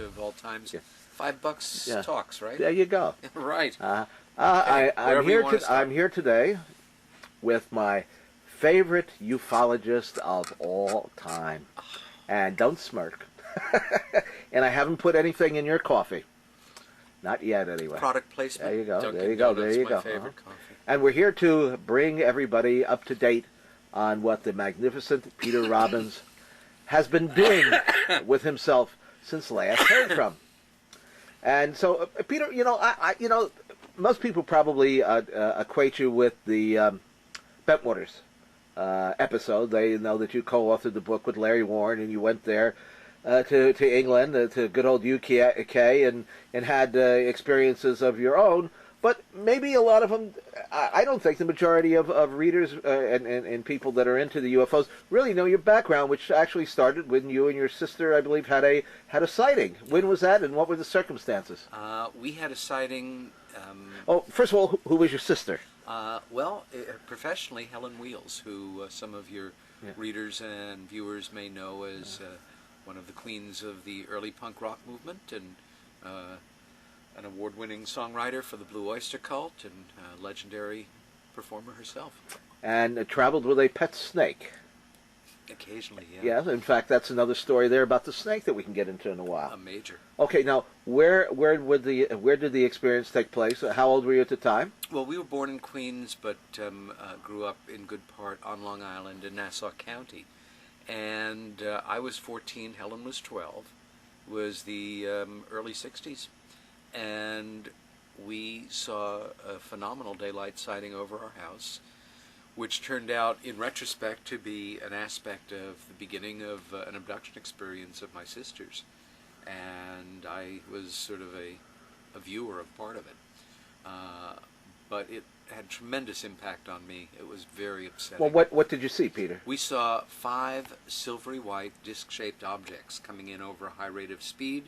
of all times. Yeah. $5 Yeah. talks, right? There you go. Right. I'm here today with my favorite ufologist of all time. And don't smirk. And I haven't put anything in your coffee. Not yet, anyway. Product placement. There you go. Dunkin' There you go. Donuts, There you my go. favorite coffee. And we're here to bring everybody up to date on what the magnificent Peter Robbins has been doing with himself since last heard from. And so, Peter, most people probably equate you with the Bentwaters episode. They know that you co-authored the book with Larry Warren, and you went there to England, to good old UK, and had experiences of your own. But maybe a lot of them, I don't think the majority of readers and people that are into the UFOs really know your background, which actually started when you and your sister, I believe, had a sighting. When was that, and what were the circumstances? We had a sighting. First of all, who was your sister? Professionally, Helen Wheels, who some of your readers and viewers may know as one of the queens of the early punk rock movement, and an award-winning songwriter for the Blue Oyster Cult, and a legendary performer herself. And traveled with a pet snake. Occasionally, yeah. Yeah, in fact, that's another story there about the snake that we can get into in a while. A major. Okay, now, where did the experience take place? How old were you at the time? Well, we were born in Queens, but grew up in good part on Long Island in Nassau County. And I was 14, Helen was 12. It was the early 60s. And we saw a phenomenal daylight sighting over our house, which turned out, in retrospect, to be an aspect of the beginning of an abduction experience of my sister's. And I was sort of a viewer of part of it. But it had tremendous impact on me. It was very upsetting. Well, what did you see, Peter? We saw 5 silvery white disc-shaped objects coming in over a high rate of speed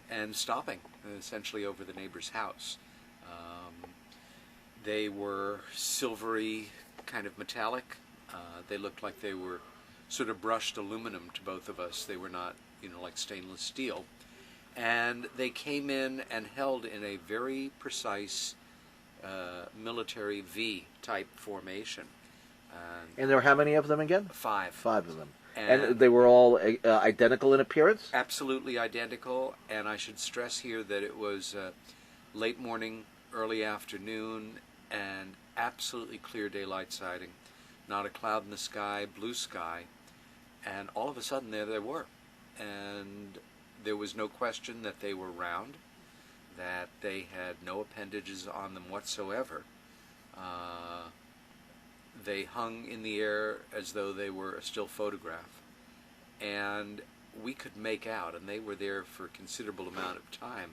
and stopping, essentially over the neighbor's house. They were silvery, kind of metallic. They looked like they were sort of brushed aluminum to both of us. They were not, like stainless steel. And they came in and held in a very precise military V-type formation. And there were how many of them again? 5. 5 of them. And they were all identical in appearance? Absolutely identical, and I should stress here that it was late morning, early afternoon, and absolutely clear daylight sighting. Not a cloud in the sky, blue sky, and all of a sudden there they were. And there was no question that they were round, that they had no appendages on them whatsoever. They hung in the air as though they were a still photograph. And we could make out, and they were there for a considerable amount of time,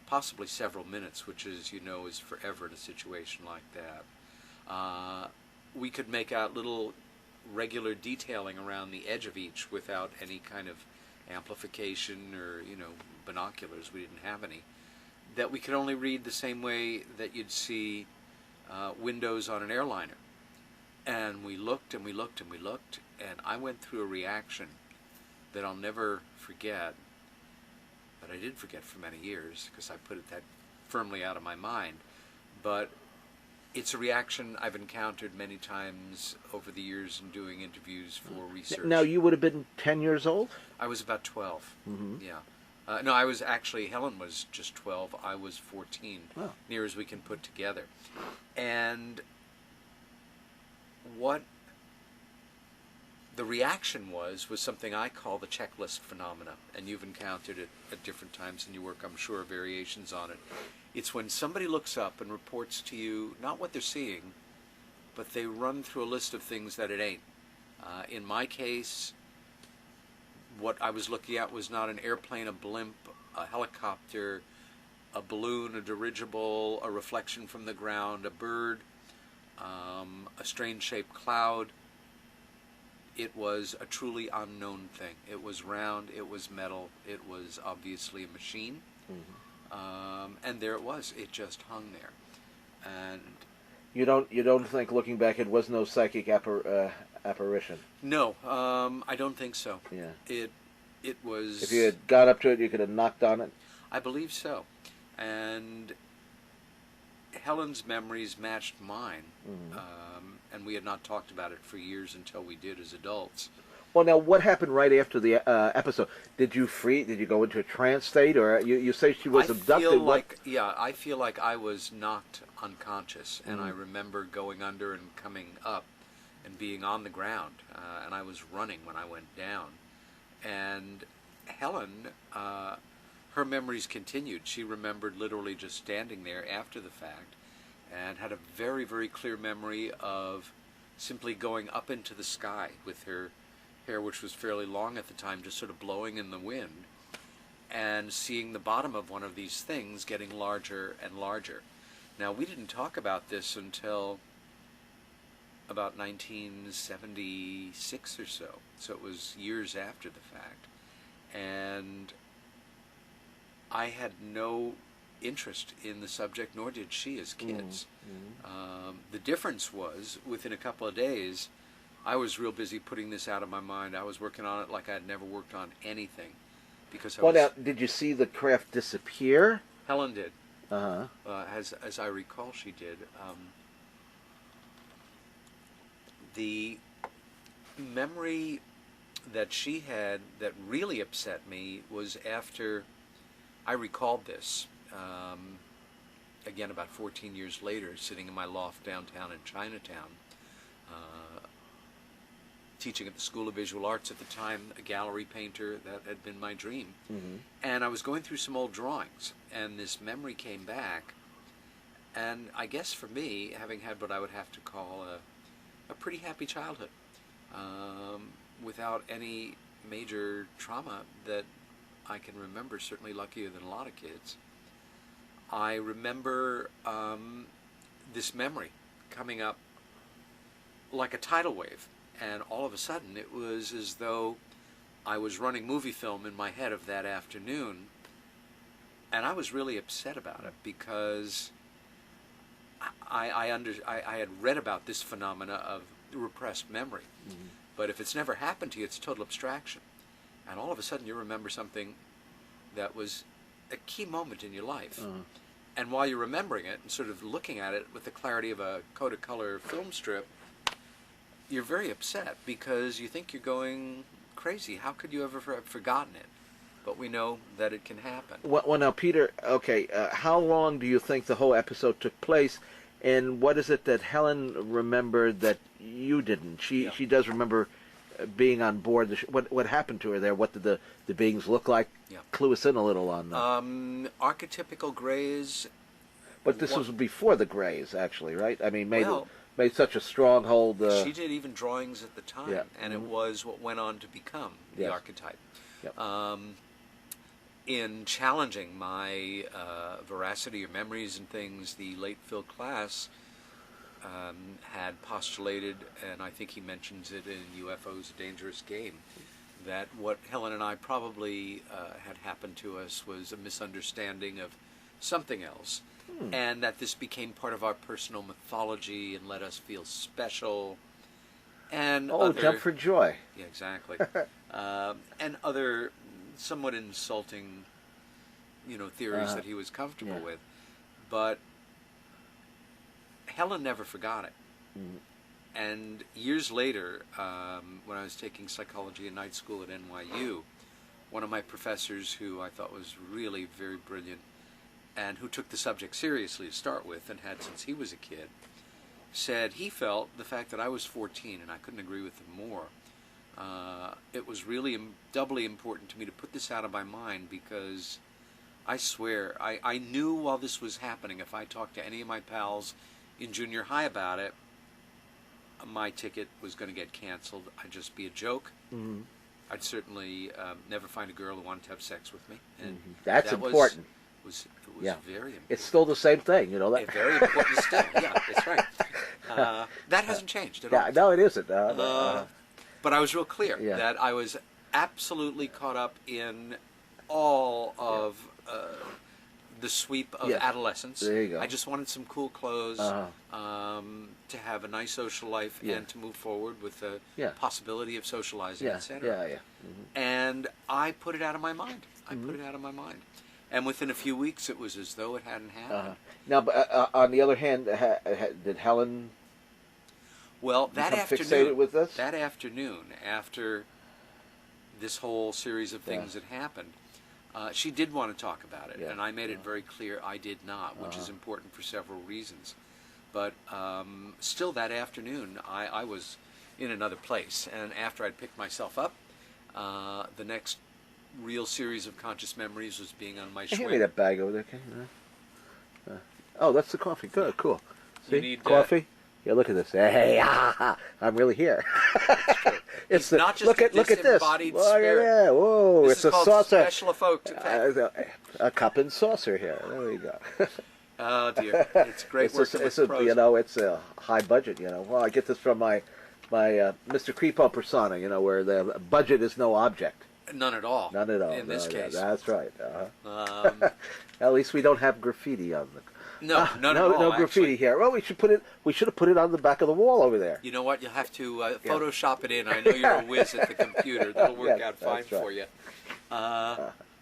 possibly several minutes, which is, is forever in a situation like that. We could make out little regular detailing around the edge of each without any kind of amplification or, binoculars. We didn't have any. That we could only read the same way that you'd see windows on an airliner. And we looked and we looked and we looked, and I went through a reaction that I'll never forget, but I did forget for many years because I put it that firmly out of my mind. But it's a reaction I've encountered many times over the years in doing interviews for research. Now, you would have been 10 years old? I was about 12, Mm-hmm. No, I was actually, Helen was just 12, I was 14, Oh. near as we can put together. And what the reaction was something I call the checklist phenomena, and you've encountered it at different times in your work, I'm sure, variations on it. It's when somebody looks up and reports to you not what they're seeing, but they run through a list of things that it ain't. In my case, what I was looking at was not an airplane, a blimp, a helicopter, a balloon, a dirigible, a reflection from the ground, a bird, a strange-shaped cloud. It was a truly unknown thing. It was round, it was metal, it was obviously a machine. Mm-hmm. And there it was. It just hung there. And you don't think, looking back, it was no psychic apparition? No, I don't think so. Yeah. It It was... If you had gone up to it, you could have knocked on it? I believe so. And Helen's memories matched mine. And we had not talked about it for years until we did as adults. Well, now, what happened right after the episode? Did you go into a trance state, or you say she was abducted? I feel like I was knocked unconscious, and I remember going under and coming up and being on the ground, and I was running when I went down. And Helen, her memories continued. She remembered literally just standing there after the fact, and had a very, very clear memory of simply going up into the sky with her hair, which was fairly long at the time, just sort of blowing in the wind, and seeing the bottom of one of these things getting larger and larger. Now, we didn't talk about this until about 1976 or so it was years after the fact, and I had no interest in the subject, nor did she as kids. The difference was, within a couple of days, I was real busy putting this out of my mind. I was working on it like I had never worked on anything. Because now, did you see the craft disappear? Helen did. As I recall, she did. The memory that she had that really upset me was after I recalled this, again about 14 years later, sitting in my loft downtown in Chinatown, teaching at the School of Visual Arts at the time, a gallery painter. That had been my dream. And I was going through some old drawings, and this memory came back, and I guess for me, having had what I would have to call a pretty happy childhood, without any major trauma that I can remember, certainly luckier than a lot of kids, I remember this memory coming up like a tidal wave. And all of a sudden, it was as though I was running movie film in my head of that afternoon. And I was really upset about it, because I had read about this phenomena of repressed memory. But if it's never happened to you, it's total abstraction. And all of a sudden, you remember something that was a key moment in your life. And while you're remembering it and sort of looking at it with the clarity of a Kodacolor film strip, you're very upset because you think you're going crazy. How could you ever have forgotten it? But we know that it can happen. Well, now, Peter, okay, how long do you think the whole episode took place, and what is it that Helen remembered that you didn't? She does remember being on board. What happened to her there? What did the beings look like? Clue us in a little on that. Archetypical Greys. But this was before the Greys, actually, right? I mean, made such a stronghold. She did even drawings at the time, and it was what went on to become the archetype. In challenging my veracity or memories and things, the late Phil Klass had postulated, and I think he mentions it in UFO's A Dangerous Game, that what Helen and I probably had happened to us was a misunderstanding of something else. And that this became part of our personal mythology and let us feel special. And jump for joy. Yeah, exactly. And other somewhat insulting, theories that he was comfortable with. But Helen never forgot it. And years later, when I was taking psychology in night school at NYU, one of my professors, who I thought was really very brilliant, and who took the subject seriously to start with, and had since he was a kid, said he felt the fact that I was 14, and I couldn't agree with him more, it was really doubly important to me to put this out of my mind, because I swear, I knew while this was happening, if I talked to any of my pals in junior high about it, my ticket was going to get canceled. I'd just be a joke. I'd certainly never find a girl who wanted to have sex with me. And that's important. It was very important. It's still the same thing, that. Very important still. Yeah, that's right. That hasn't changed at all. No, it isn't. But I was real clear that I was absolutely caught up in all of the sweep of Yes. adolescence. There you go. I just wanted some cool clothes, to have a nice social life, Yeah. and to move forward with the Yeah. possibility of socializing, Yeah, etc. yeah. And I put it out of my mind. I Mm-hmm. put it out of my mind. And within a few weeks, it was as though it hadn't happened. Now, but, on the other hand, did Helen Well, that become afternoon, fixated with this? that afternoon, after this whole series of things had happened, she did want to talk about it, Yeah. and I made it very clear I did not, which is important for several reasons. But still, that afternoon, I was in another place, and after I'd picked myself up, the next real series of conscious memories was being on my Hand me swing. that bag over there, can you? Oh, that's the coffee. Good, cool. See, You need, coffee. Yeah, look at this. Hey, I'm really here. It's He's not just look a at this. disembodied Look at spirit. that. Whoa, This it's is a called saucer. special effect. A cup and saucer here. There we go. Oh dear, it's great working with pros. You know, it's a high budget. You know, well, I get this from my Mr. Creepo persona. You know, where the budget is no object. None at all. None at all. In this case. That's right. At least we don't have graffiti on the. No, none at all. No graffiti actually. here. Well, we should put it. We should have put it on the back of the wall over there. You know what? You'll have to Photoshop it in. I know you're a whiz at the computer. That'll work Yes, out fine that's right. for you.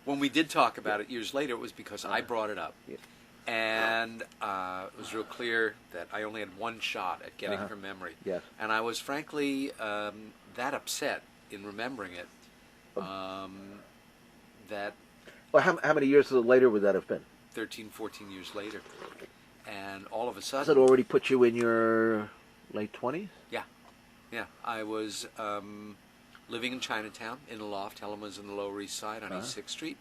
When we did talk about it years later, it was because I brought it up. Yeah. And it was real clear that I only had one shot at getting her memory. Yes. And I was frankly that upset in remembering it that Well, how many years later would that have been? 13, 14 years later. And all of a Does sudden... it already put you in your late 20s? Yeah, I was living in Chinatown in a loft. Helen was in the Lower East Side on East 6th Street.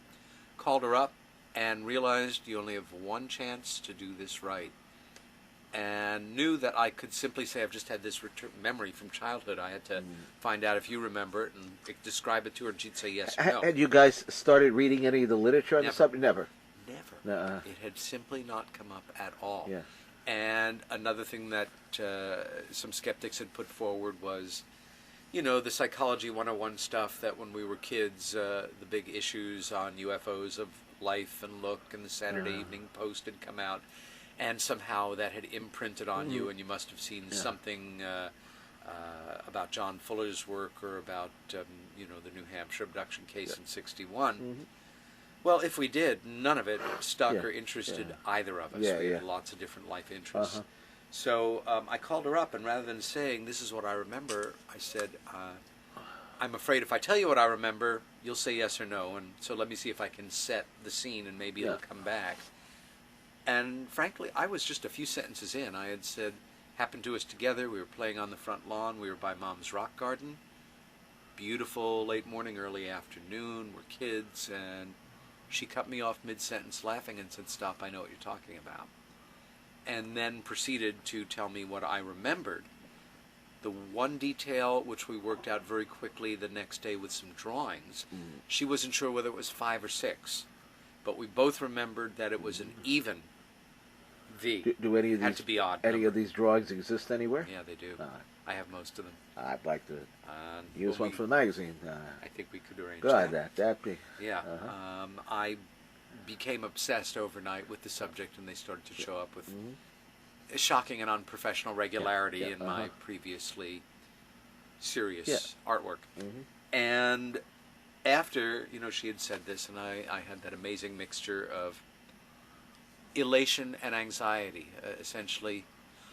Called her up and realized you only have one chance to do this right. And knew that I could simply say I've just had this memory from childhood. I had to find out if you remember it and describe it to her, and she'd say yes or no. Had you guys started reading any of the literature on the Never. subject? Never. Never. It had simply not come up at all. Yeah. And another thing that some skeptics had put forward was, you know, the Psychology 101 stuff that when we were kids, the big issues on UFOs of Life and Look and the Saturday Evening Post had come out, and somehow that had imprinted on you, and you must have seen something about John Fuller's work or about, you know, the New Hampshire abduction case in '61. Well, if we did, none of it stuck or interested either of us. We had lots of different life interests. So I called her up, and rather than saying, this is what I remember, I said, I'm afraid if I tell you what I remember, you'll say yes or no, and so let me see if I can set the scene, and maybe it'll come back. And frankly, I was just a few sentences in. I had said, happened to us together, we were playing on the front lawn, we were by Mom's rock garden, beautiful late morning, early afternoon, we're kids, and she cut me off mid-sentence laughing and said, stop, I know what you're talking about. And then proceeded to tell me what I remembered. The one detail, which we worked out very quickly the next day with some drawings, she wasn't sure whether it was 5 or 6, but we both remembered that it was an even V. Do any of Had these to be odd any number. of these drawings exist anywhere? Yeah, they do. I have most of them. I'd like to use Well, one for the magazine. I think we could arrange Good, that. that'd be. Yeah. I became obsessed overnight with the subject, and they started to show up with shocking and unprofessional regularity in my previously serious artwork. And after, you know, she had said this, and I had that amazing mixture of elation and anxiety, essentially.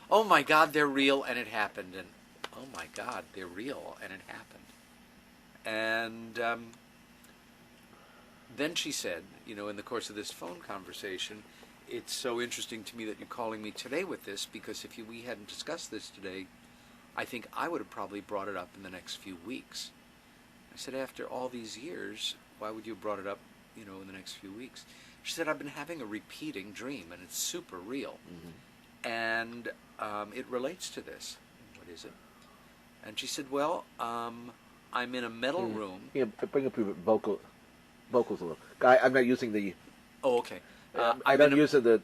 Oh my God, they're real, and it happened. And oh my God, they're real, and it happened. And then she said, you know, in the course of this phone conversation, it's so interesting to me that you're calling me today with this, because if we hadn't discussed this today, I think I would have probably brought it up in the next few weeks. I said, after all these years, why would you have brought it up, you know, in the next few weeks? She said, I've been having a repeating dream, and it's super real. And it relates to this. What is it? And she said, well, I'm in a metal room. Yeah, bring up your vocals a little. I'm not using the. Oh, okay. I'm not using the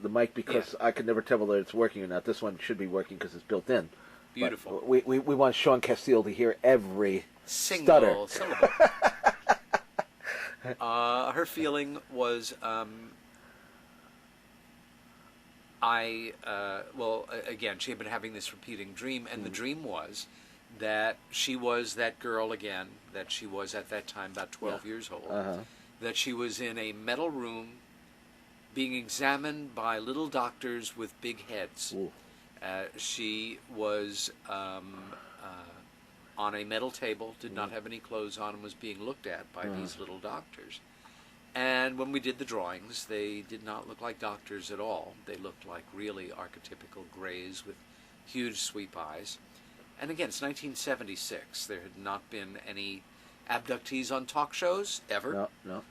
mic because I can never tell whether it's working or not. This one should be working because it's built in. Beautiful. But we want Sean Castile to hear every single stutter. syllable. Her feeling was again, she had been having this repeating dream, and the dream was that she was that girl again, that she was at that time about 12 years old, that she was in a metal room being examined by little doctors with big heads. She was on a metal table, did not have any clothes on, and was being looked at by these little doctors. And when we did the drawings, they did not look like doctors at all. They looked like really archetypical grays with huge sweep eyes. And again, it's 1976. There had not been any abductees on talk shows, ever. No.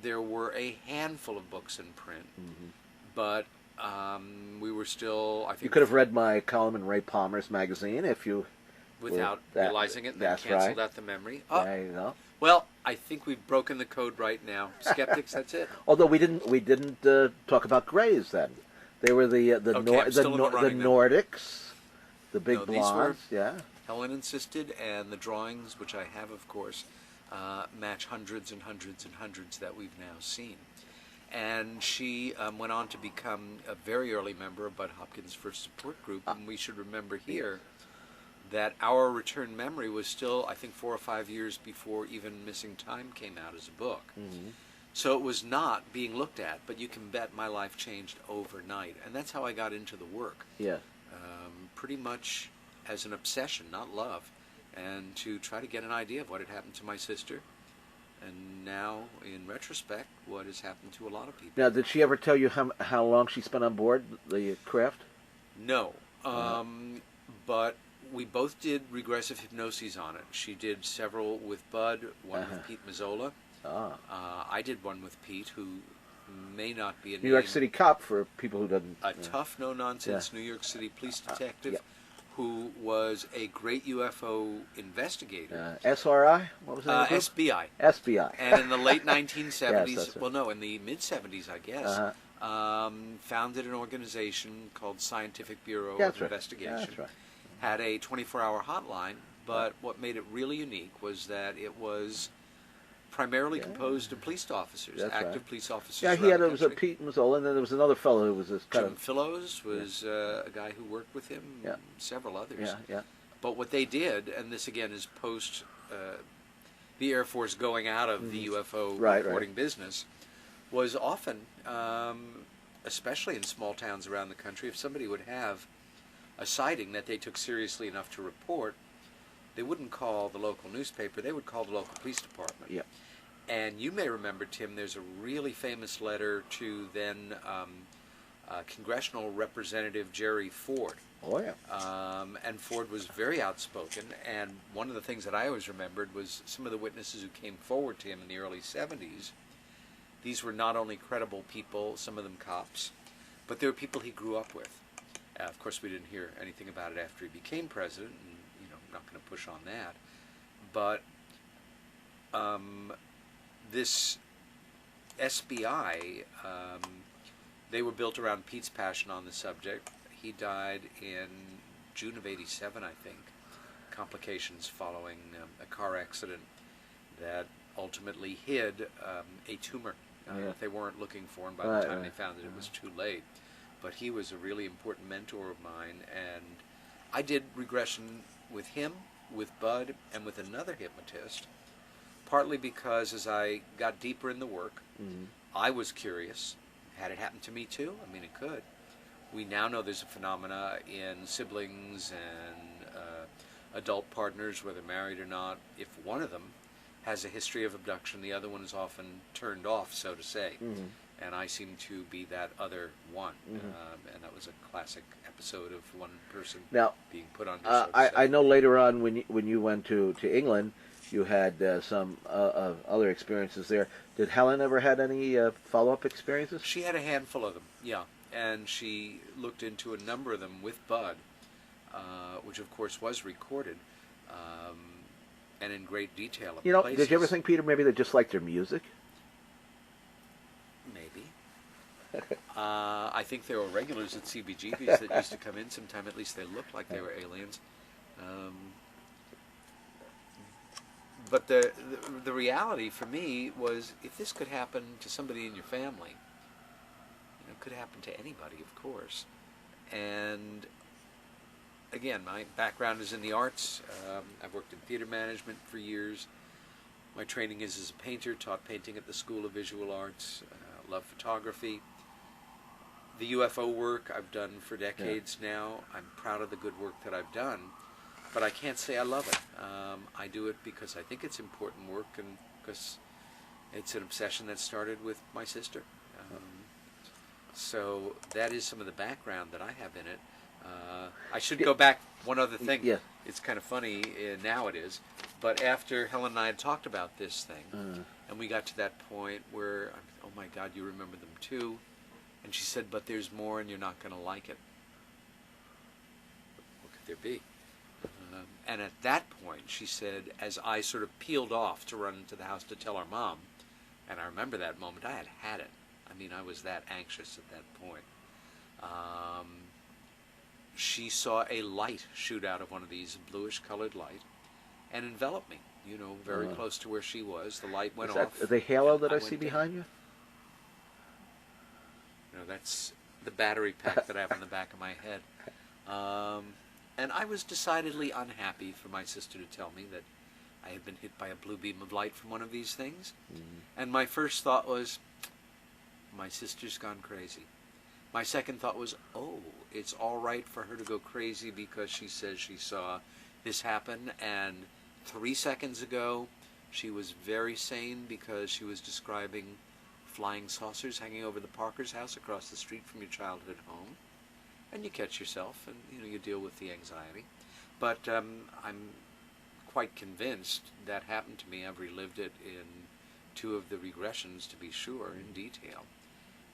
There were a handful of books in print, but we were still, I think... You could have read my column in Ray Palmer's magazine if you... Without realizing it, and then canceled out the memory. There you go. Well, I think we've broken the code right now. Skeptics, that's it. Although we didn't talk about grays then. They were the Nordics, the big blondes. Helen insisted, and the drawings, which I have, of course, match hundreds and hundreds and hundreds that we've now seen. And she went on to become a very early member of Bud Hopkins' First Support Group, and we should remember here that Our Return Memory was still, I think, 4 or 5 years before even Missing Time came out as a book. So it was not being looked at, but you can bet my life changed overnight. And that's how I got into the work. Pretty much as an obsession, not love, and to try to get an idea of what had happened to my sister. And now, in retrospect, what has happened to a lot of people. Now, did she ever tell you how long she spent on board the craft? No. But we both did regressive hypnoses on it. She did several with Bud, one with Pete Mazzola. I did one with Pete, who may not be a New York City cop for people who doesn't... A tough, no-nonsense New York City police detective who was a great UFO investigator. SRI? What was that? SBI. SBI. And in the late 1970s, Yes, well, no, in the mid-70s, I guess, founded an organization called Scientific Bureau of Investigation. That's right. Had a 24-hour hotline, but what made it really unique was that it was primarily composed of police officers, active police officers. Yeah, he had it was a Pete Mazzola, and then there was another fellow who was this kind Jim Phillows was a guy who worked with him, several others. Yeah. But what they did, and this again is post the Air Force going out of the UFO reporting business, was often, especially in small towns around the country, if somebody would have a sighting that they took seriously enough to report, they wouldn't call the local newspaper, they would call the local police department. Yeah. And you may remember, Tim, there's a really famous letter to then Congressional Representative Jerry Ford. Oh, yeah. And Ford was very outspoken, and one of the things that I always remembered was some of the witnesses who came forward to him in the early 70s. These were not only credible people, some of them cops, but they were people he grew up with. Of course, we didn't hear anything about it after he became president, and I'm not going to push on that. But this SBI, they were built around Pete's passion on the subject. He died in June of '87, I think. Complications following a car accident that ultimately hid a tumor that they weren't looking for, and by the time they found it, it was too late. But he was a really important mentor of mine, and I did regression with him, with Bud, and with another hypnotist, partly because as I got deeper in the work, I was curious. Had it happened to me too? I mean, it could. We now know there's a phenomena in siblings and adult partners, whether married or not. If one of them has a history of abduction, the other one is often turned off, so to say. And I seem to be that other one. And that was a classic episode of one person being put under. I know later on when you went to England, you had some other experiences there. Did Helen ever had any follow-up experiences? She had a handful of them, yeah. And she looked into a number of them with Bud, which of course was recorded, and in great detail. Did you ever think, Peter, maybe they just liked their music? Maybe. I think there were regulars at CBGB's that used to come in sometime. At least they looked like they were aliens. But the reality for me was, if this could happen to somebody in your family, it could happen to anybody, of course. And again, my background is in the arts. I've worked in theater management for years. My training is as a painter, taught painting at the School of Visual Arts, love photography. The UFO work I've done for decades now. I'm proud of the good work that I've done, but I can't say I love it. I do it because I think it's important work and because it's an obsession that started with my sister. So that is some of the background that I have in it. I should go back one other thing. Yeah. It's kind of funny, now it is, but after Helen and I had talked about this thing, and we got to that point where, oh my God, you remember them too, and she said, but there's more and you're not going to like it. What could there be? And at that point, she said, as I sort of peeled off to run into the house to tell our mom, and I remember that moment, I had it. I mean, I was that anxious at that point. She saw a light shoot out of one of these, a bluish-colored light, and envelop me, you know, very close to where she was. The light went off. Is that the halo that I see behind you? No, that's the battery pack that I have on the back of my head. And I was decidedly unhappy for my sister to tell me that I had been hit by a blue beam of light from one of these things. And my first thought was, my sister's gone crazy. My second thought was, oh, it's all right for her to go crazy because she says she saw this happen, and 3 seconds ago she was very sane because she was describing flying saucers hanging over the Parker's house across the street from your childhood home. And you catch yourself, and you deal with the anxiety. But I'm quite convinced that happened to me. I've relived it in 2 of the regressions, to be sure, in detail.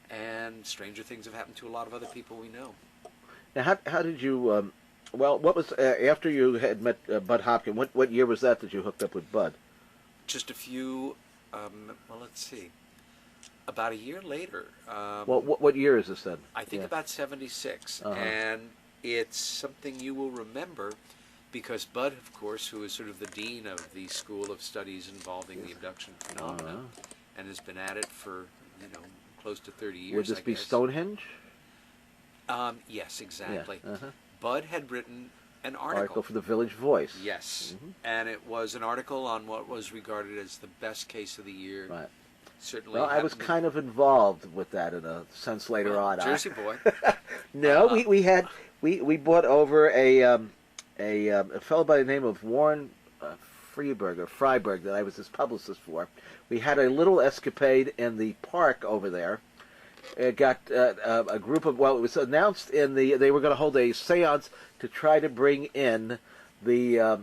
And stranger things have happened to a lot of other people we know. Now, how did you? Well, what was after you had met Bud Hopkins? What year was that you hooked up with Bud? Just a few. Well, let's see. About a year later. Well, what year is this then? I think about 76, and it's something you will remember because Bud, of course, who is sort of the dean of the School of Studies involving the abduction phenomena, and has been at it for close to 30 years. Would this be Stonehenge? Yes, exactly. Yeah. Bud had written an article for the Village Voice. Yes, and it was an article on what was regarded as the best case of the year. Right. Certainly. Well, I was kind of involved with that in a sense later on. Jersey boy. No, we brought over a fellow by the name of Warren Freiberg that I was his publicist for. We had a little escapade in the park over there. It got a group of, well, it was announced they were going to hold a seance to try to bring in the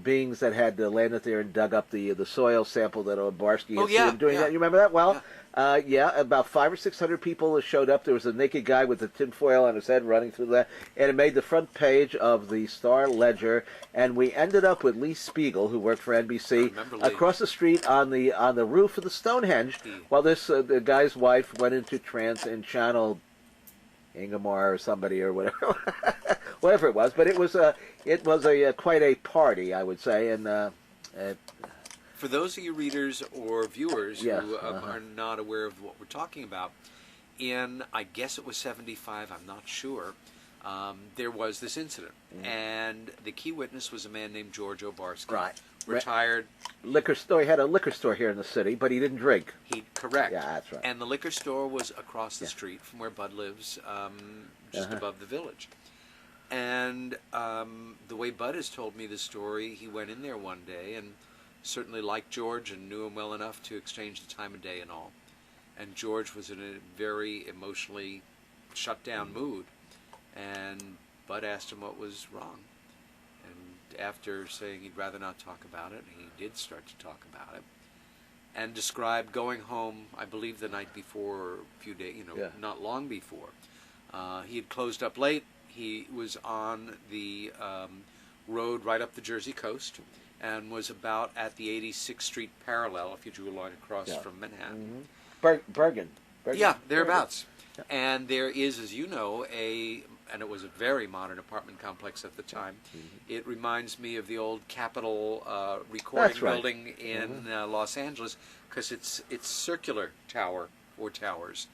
beings that had landed there and dug up the soil sample that Obarski had seen doing that. You remember that? Well, about 500 or 600 people showed up. There was a naked guy with a tinfoil on his head running through that, and it made the front page of the Star Ledger. And we ended up with Lee Spiegel, who worked for NBC, across the street on the roof of the Stonehenge, while this the guy's wife went into trance and channeled Ingmar or somebody or whatever, whatever it was. But it was quite a party, I would say, and. For those of you readers or viewers who are not aware of what we're talking about, in, I guess it was 75, I'm not sure, there was this incident. And the key witness was a man named George Obarski. Right. Retired. Liquor store. He had a liquor store here in the city, but he didn't drink. Correct. Yeah, that's right. And the liquor store was across the street from where Bud lives, just above the village. And the way Bud has told me the story, he went in there one day and certainly liked George and knew him well enough to exchange the time of day and all. And George was in a very emotionally shut down mood. And Bud asked him what was wrong. And after saying he'd rather not talk about it, he did start to talk about it. And described going home, I believe the night before, or a few days, not long before. He had closed up late. He was on the road right up the Jersey coast and was about at the 86th Street parallel, if you drew a line across from Manhattan. Bergen. Yeah, thereabouts. Yeah. And there is, as you know, and it was a very modern apartment complex at the time. It reminds me of the old Capitol recording building in Los Angeles, because it's circular tower or towers.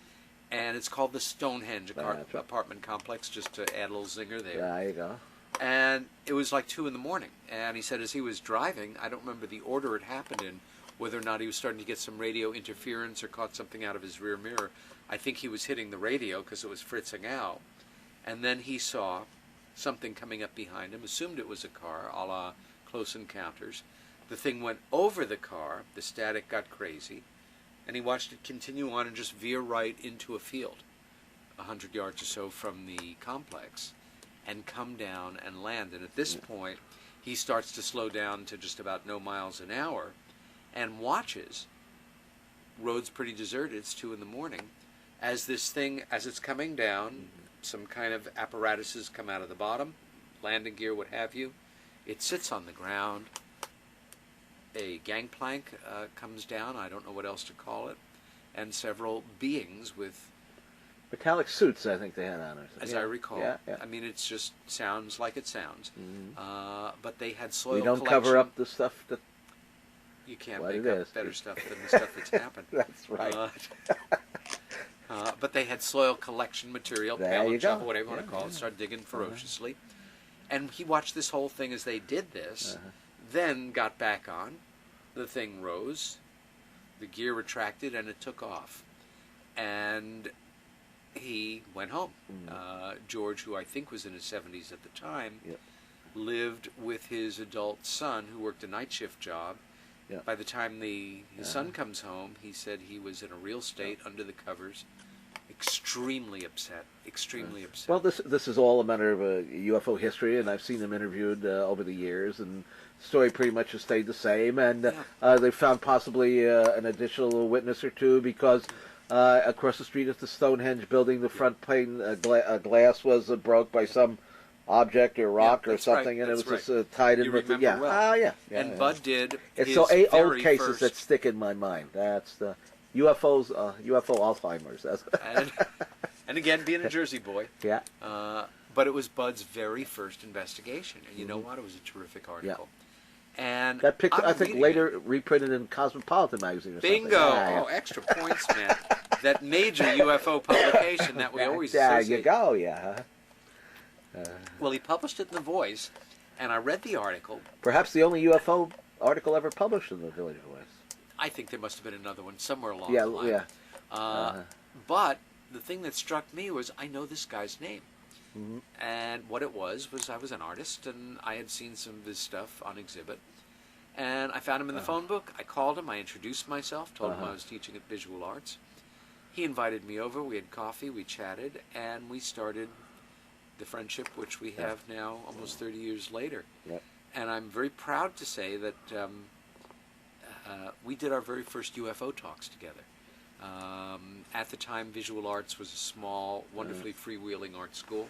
and it's called the Stonehenge That's right. apartment complex, just to add a little zinger there. There you go. And it was like 2 in the morning. And he said as he was driving, I don't remember the order it happened in, whether or not he was starting to get some radio interference or caught something out of his rear mirror. I think he was hitting the radio because it was fritzing out. And then he saw something coming up behind him, assumed it was a car, a la Close Encounters. The thing went over the car, the static got crazy, and he watched it continue on and just veer right into a field, 100 yards or so from the complex, and come down and land. And at this point, he starts to slow down to just about no miles an hour, and watches, road's pretty deserted, it's 2 in the morning, as this thing, as it's coming down, some kind of apparatuses come out of the bottom, landing gear, what have you. It sits on the ground. A gangplank comes down, I don't know what else to call it, and several beings with... Metallic suits, I think they had on. As I recall. Yeah, yeah. I mean, it just sounds like it sounds. But they had soil We don't collection. cover up the stuff that... You can't what make it up is. better stuff than the stuff that's happened. That's right. But they had soil collection material, There pallet you shovel, go. whatever you want to call it, started digging ferociously. And he watched this whole thing as they did this, then got back on. The thing rose, the gear retracted, and it took off. And he went home. George, who I think was in his 70s at the time, lived with his adult son, who worked a night shift job. By the time his son comes home, he said he was in a real state, under the covers, extremely upset, extremely upset. Well, this is all a matter of UFO history, and I've seen them interviewed over the years, and the story pretty much has stayed the same. And they found possibly an additional witness or two, because across the street at the Stonehenge building, the front pane glass was broke by some object or rock or something, and it was just tied in with the... Well. And Bud did it's his so 8 old very cases first... that stick in my mind. That's the UFOs, UFO Alzheimer's. and again, being a Jersey boy. Yeah. But it was Bud's very first investigation, and you know what? It was a terrific article. And that picture, I think, later reprinted in Cosmopolitan magazine or Bingo! something. Oh, extra points, man. That major UFO publication that we always associate. There you go, yeah. Well, he published it in The Voice, and I read the article. Perhaps the only UFO article ever published in the Village Voice. I think there must have been another one somewhere along the line. But the thing that struck me was, I know this guy's name. And what it was I was an artist, and I had seen some of his stuff on exhibit. And I found him in the phone book. I called him. I introduced myself, told him I was teaching at Visual Arts. He invited me over. We had coffee. We chatted. And we started the friendship, which we have now almost 30 years later. And I'm very proud to say that we did our very first UFO talks together. At the time, Visual Arts was a small, wonderfully freewheeling art school,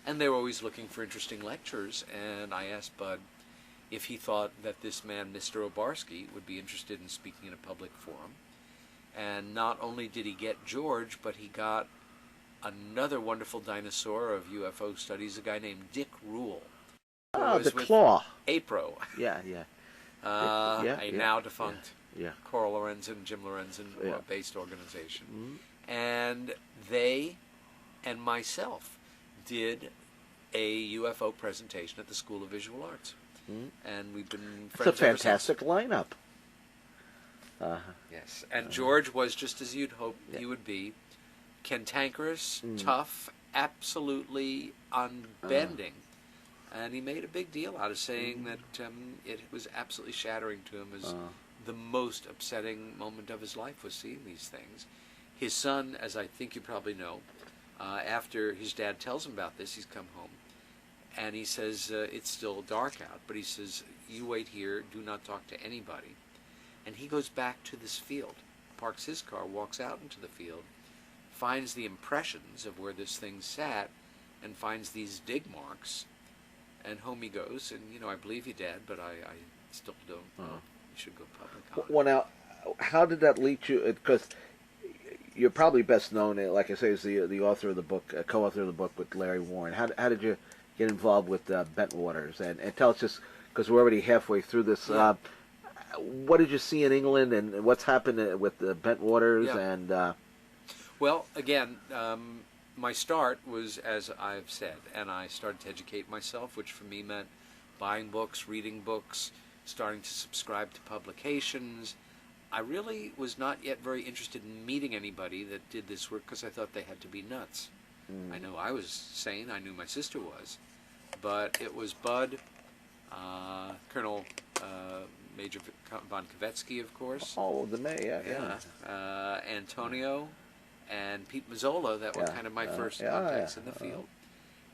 and they were always looking for interesting lecturers, and I asked Bud if he thought that this man, Mr. Obarski, would be interested in speaking in a public forum. And not only did he get George, but he got another wonderful dinosaur of UFO studies, a guy named Dick Rule. Oh, the Claw. APRO. A now defunct Coral Lorenzen, Jim Lorenzen based organization. And they and myself did a UFO presentation at the School of Visual Arts. And we've been friends. It's a fantastic lineup. Yes. And George was just as you'd hope he would be. Cantankerous, tough, absolutely unbending. And he made a big deal out of saying that it was absolutely shattering to him as the most upsetting moment of his life was seeing these things. His son, as I think you probably know, after his dad tells him about this, he's come home, and he says, it's still dark out, but he says, you wait here, do not talk to anybody. And he goes back to this field, parks his car, walks out into the field, finds the impressions of where this thing sat, and finds these dig marks, and home he goes. And, you know, I believe you, Dad, but I still don't know. You should go public on it. Well, now, how did that lead you? Because you're probably best known, like I say, as the author of the book, co-author of the book with Larry Warren. How did you get involved with Bentwaters? And tell us, just because we're already halfway through this, what did you see in England, and what's happened with the Bentwaters? And Well, again, my start was, as I've said, and I started to educate myself, which for me meant buying books, reading books, starting to subscribe to publications. I really was not yet very interested in meeting anybody that did this work because I thought they had to be nuts. I know I was sane. I knew my sister was. But it was Bud, Colonel Major von Kavetsky, of course. Oh, the May, yeah. Antonio and Pete Mazzola, that were kind of my first contacts in the field.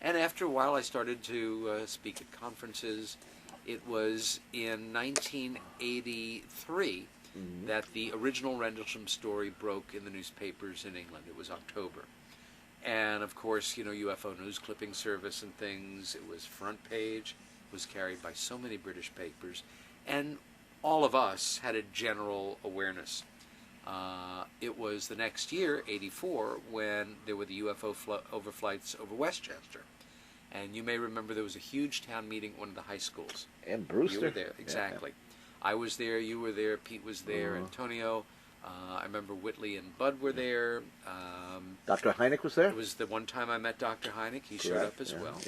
And after a while, I started to speak at conferences. It was in 1983 that the original Rendlesham story broke in the newspapers in England. It was October. And, of course, you know, UFO News Clipping Service and things. It was front page. It was carried by so many British papers. And all of us had a general awareness. It was the next year, 84, when there were the UFO overflights over Westchester. And you may remember there was a huge town meeting at one of the high schools. And Brewster. You were there, exactly. I was there, you were there, Pete was there, Antonio. I remember Whitley and Bud were there. Dr. Hynek was there? It was the one time I met Dr. Hynek. He showed up as well.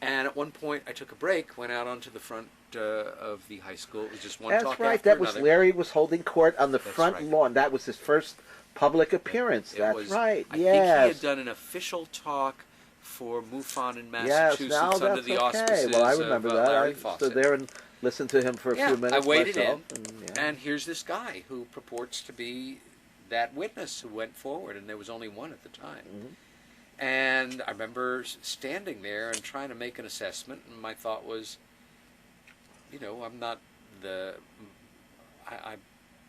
And at one point, I took a break, went out onto the front of the high school. It was just one talk after another. That was Larry was holding court on the front lawn. That was his first public appearance. That's right. I think he had done an official talk for MUFON in Massachusetts under the auspices I remember that. Larry I Fawcett. stood there and listened to him for a few minutes. I waited myself, and here's this guy who purports to be that witness who went forward, and there was only one at the time. And I remember standing there and trying to make an assessment, and my thought was, you know, I'm not the...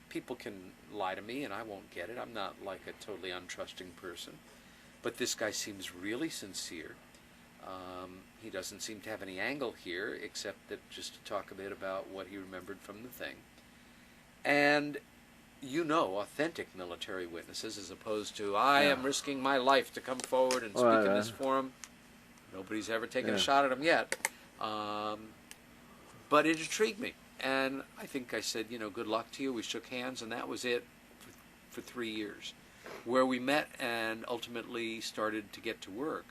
people can lie to me, and I won't get it. I'm not like a totally untrusting person. But this guy seems really sincere. He doesn't seem to have any angle here, except that just to talk a bit about what he remembered from the thing. And, you know, authentic military witnesses, as opposed to, I am risking my life to come forward and speak in this forum. Nobody's ever taken a shot at him yet. But it intrigued me. And I think I said, you know, good luck to you. We shook hands, and that was it for 3 years. Where we met and ultimately started to get to work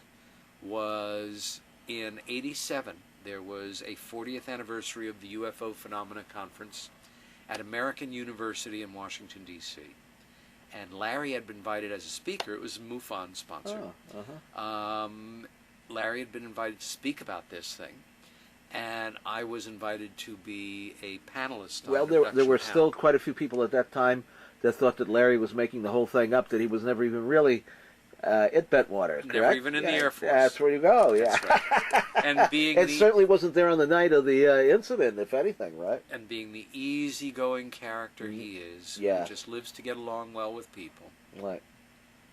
was in '87. There was a 40th anniversary of the UFO Phenomena Conference at American University in Washington, D.C. And Larry had been invited as a speaker. It was MUFON sponsored. Larry had been invited to speak about this thing. And I was invited to be a panelist on there were still quite a few people at that time that thought that Larry was making the whole thing up, that he was never even really at Bentwater, correct? Never even in the Air Force. That's where you go, That's right. And being it certainly wasn't there on the night of the incident, if anything, right? And being the easygoing character he is, who just lives to get along well with people. Right.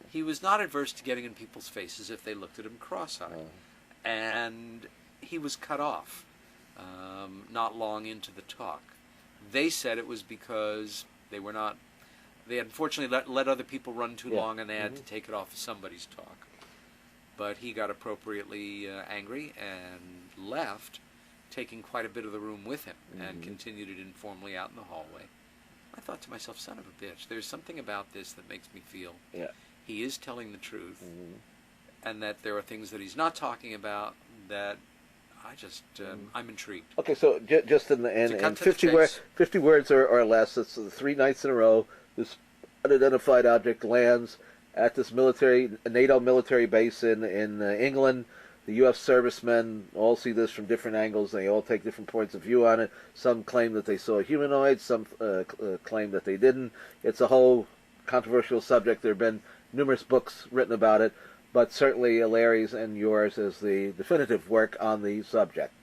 He was not adverse to getting in people's faces if they looked at him cross-eyed. And he was cut off not long into the talk. They said it was because they were not... They had unfortunately let other people run too long, and they had to take it off of somebody's talk. But he got appropriately angry and left, taking quite a bit of the room with him, and continued it informally out in the hallway. I thought to myself, son of a bitch, there's something about this that makes me feel he is telling the truth, and that there are things that he's not talking about that I just, I'm intrigued. Okay, so just in 50 words or less, it's 3 nights in a row, this unidentified object lands at this NATO military base in England. The U.S. servicemen all see this from different angles. They all take different points of view on it. Some claim that they saw humanoids. Some claim that they didn't. It's a whole controversial subject. There have been numerous books written about it, but certainly Larry's and yours is the definitive work on the subject.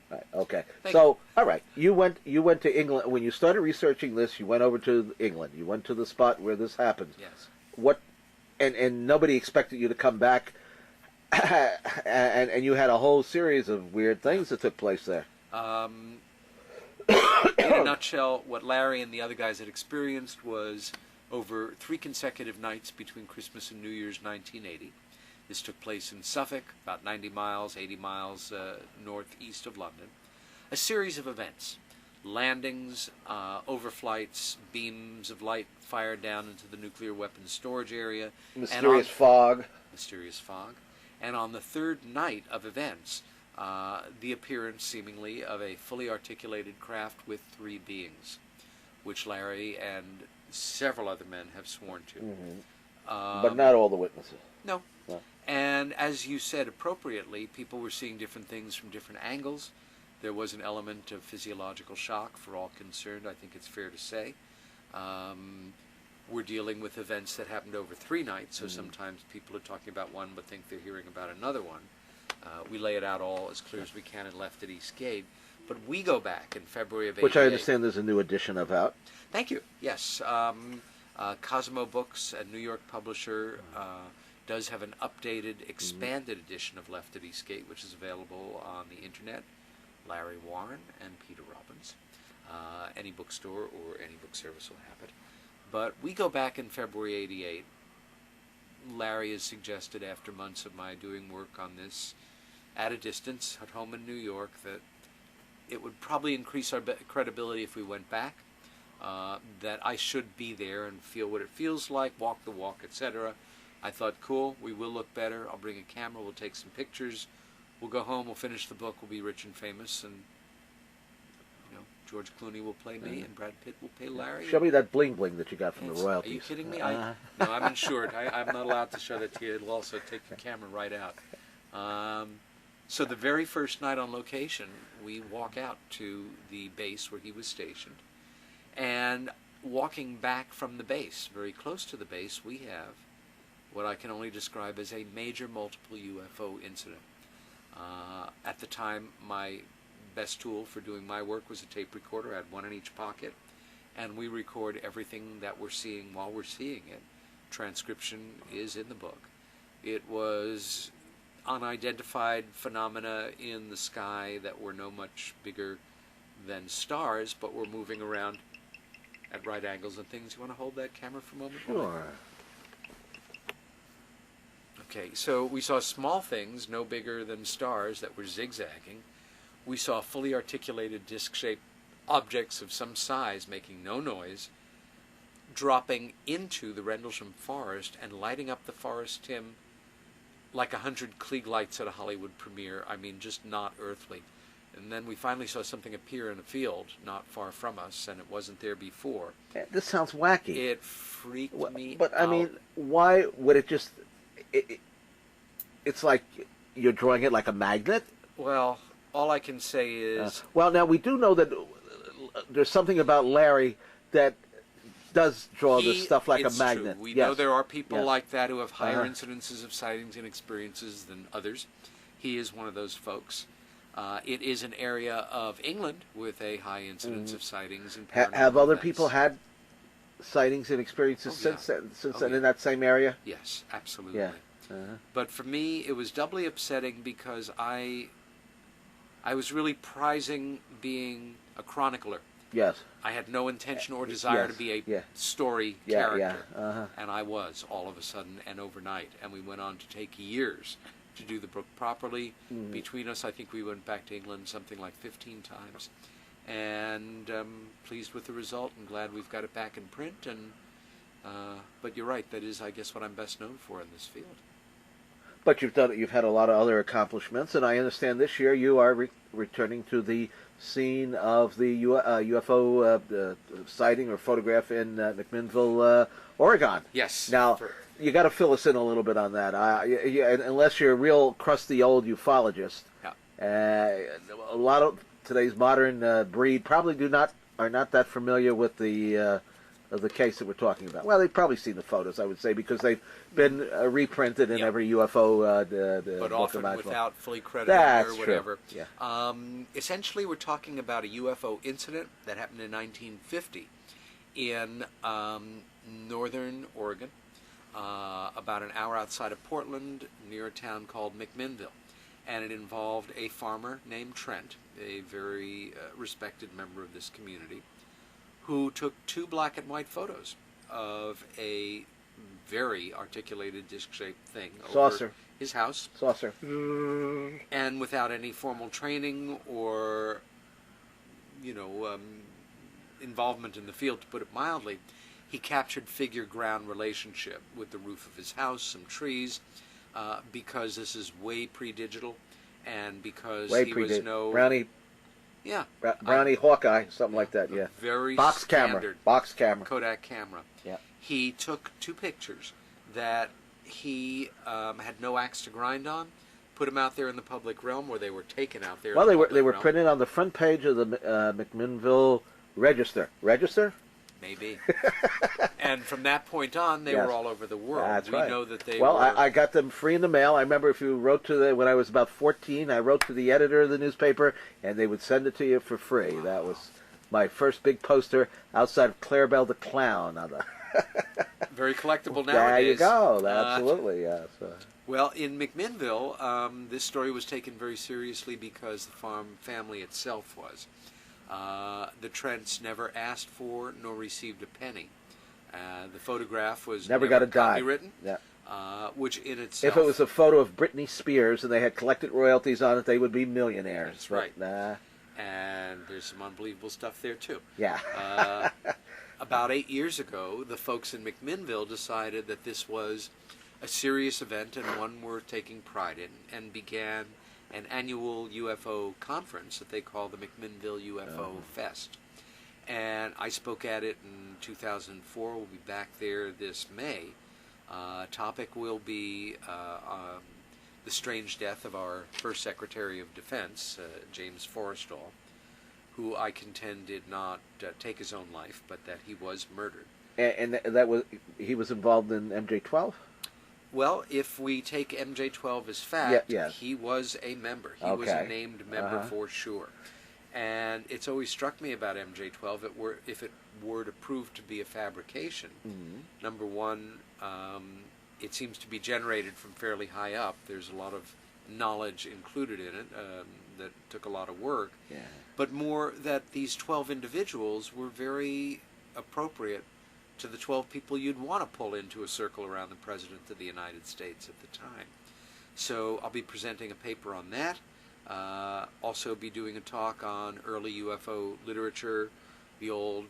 Right, okay. All right. You went to England when you started researching this. You went over to England. You went to the spot where this happened. Yes. What? And nobody expected you to come back. and you had a whole series of weird things that took place there. In a nutshell, what Larry and the other guys had experienced was over 3 consecutive nights between Christmas and New Year's 1980. This took place in Suffolk, about 90 miles, 80 miles northeast of London. A series of events. landings, overflights, beams of light fired down into the nuclear weapons storage area. Mysterious fog. Mysterious fog. And on the third night of events, the appearance, seemingly, of a fully articulated craft with 3 beings, which Larry and several other men have sworn to. Mm-hmm. But not all the witnesses. No. No. And as you said appropriately, people were seeing different things from different angles. There was an element of physiological shock for all concerned, I think it's fair to say. We're dealing with events that happened over 3 nights, so sometimes people are talking about one but think they're hearing about another one. We lay it out all as clear as we can in Left at East Gate. But we go back in February of 88. Which I understand there's a new edition of out. Thank you. Yes. Cosmo Books, a New York publisher, does have an updated, expanded edition of Left at East Gate, which is available on the internet. Larry Warren and Peter Robbins. Any bookstore or any book service will have it. But we go back in February 88. Larry has suggested, after months of my doing work on this at a distance at home in New York, that it would probably increase our credibility if we went back, that I should be there and feel what it feels like, walk the walk, etc. I thought, cool, we will look better. I'll bring a camera, we'll take some pictures, we'll go home, we'll finish the book, we'll be rich and famous, and George Clooney will play me, and Brad Pitt will play Larry. Show me that bling bling that you got from the royalties. Are you kidding me? No, I'm insured. I'm not allowed to show that to you. It'll also take your camera right out. So the very first night on location, we walk out to the base where he was stationed. And walking back from the base, very close to the base, we have what I can only describe as a major multiple UFO incident. At the time, my best tool for doing my work was a tape recorder. I had one in each pocket, and we record everything that we're seeing while we're seeing it. Transcription is in the book. It was unidentified phenomena in the sky that were no much bigger than stars, but were moving around at right angles and things. You want to hold that camera for a moment? Sure. Okay, so we saw small things, no bigger than stars, that were zigzagging. We saw fully articulated disc-shaped objects of some size making no noise, dropping into the Rendlesham Forest and lighting up the forest, Tim, like 100 Klieg lights at a Hollywood premiere. I mean, just not earthly. And then we finally saw something appear in a field not far from us, and it wasn't there before. This sounds wacky. It freaked me out. But, I mean, why would it just... It's like you're drawing it like a magnet? Well, all I can say is... well, now, we do know that there's something about Larry that does draw this stuff like a magnet. True. We know there are people like that who have higher incidences of sightings and experiences than others. He is one of those folks. It is an area of England with a high incidence of sightings and paranormal have other events. people had sightings and experiences since then in that same area? Yes, absolutely. Yeah. But for me, it was doubly upsetting because I was really prizing being a chronicler. Yes. I had no intention or desire to be a story character. And I was, all of a sudden and overnight. And we went on to take years to do the book properly. Between us, I think we went back to England something like 15 times. And pleased with the result and glad we've got it back in print. And but you're right, that is, I guess, what I'm best known for in this field. But you've had a lot of other accomplishments, and I understand this year you are returning to the scene of the UFO sighting or photograph in McMinnville, Oregon. Yes. Now, you got to fill us in a little bit on that. Unless you're a real crusty old ufologist, a lot of today's modern breed probably are not that familiar with the case that we're talking about. Well, they've probably seen the photos, I would say, because they've been reprinted in every UFO but often without fully credited or whatever. True. Yeah. Essentially, we're talking about a UFO incident that happened in 1950 in northern Oregon, about an hour outside of Portland, near a town called McMinnville. And it involved a farmer named Trent, a very respected member of this community, who took 2 black and white photos of a very articulated disc-shaped thing over his house. Saucer. And without any formal training or involvement in the field, to put it mildly, he captured figure-ground relationship with the roof of his house, some trees, because this is way pre-digital, and because Way he pre was no... Brownie, Yeah. Brownie Hawkeye, something like that, yeah. Very Box standard camera. Box camera. Kodak camera. Yeah. He took 2 pictures that he had no axe to grind on, put them out there in the public realm, where they were taken out there. Well, in the they were realm. printed on the front page of the McMinnville Register. Register? Maybe. And from that point on, they Yes. were all over the world. That's we right. know that they well, were... I got them free in the mail. I remember if you wrote to when I was about 14, I wrote to the editor of the newspaper, and they would send it to you for free. Wow. That was my first big poster outside of Clarabelle the Clown. Very collectible nowadays. There you go. Absolutely, yes. Well, in McMinnville, this story was taken very seriously because the farm family itself was. The Trents never asked for nor received a penny. The photograph was Never got a dime. copywritten, Yeah. which in itself... If it was a photo of Britney Spears and they had collected royalties on it, they would be millionaires. That's But, right. Nah. And there's some unbelievable stuff there, too. Yeah. About 8 years ago, the folks in McMinnville decided that this was a serious event and one worth taking pride in, and began an annual UFO conference that they call the McMinnville UFO Fest. And I spoke at it in 2004. We'll be back there this May. Topic will be the strange death of our first Secretary of Defense, James Forrestal, who I contend did not take his own life, but that he was murdered. And that was he was involved in MJ-12? Well, if we take MJ-12 as fact, Yeah, he was a member. He was a named member for sure. And it's always struck me about MJ-12, if it were to prove to be a fabrication, number one, it seems to be generated from fairly high up. There's a lot of knowledge included in it that took a lot of work. Yeah. But more that these 12 individuals were very appropriate to the 12 people you'd want to pull into a circle around the President of the United States at the time. So I'll be presenting a paper on that. Also be doing a talk on early UFO literature, the old